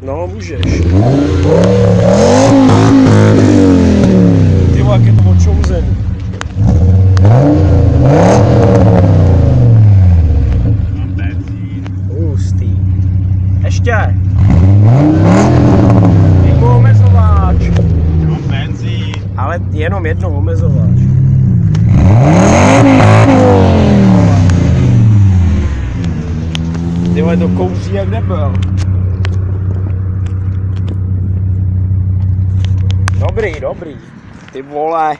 No, můžeš. Ty vole, jak je to očouzený. Hustý. Ještě. Mimo omezováč. Mám benzín. Ale jenom jednou omezováč. Ty vole, to kouří jak nebyl. Dobrý. Ty vole.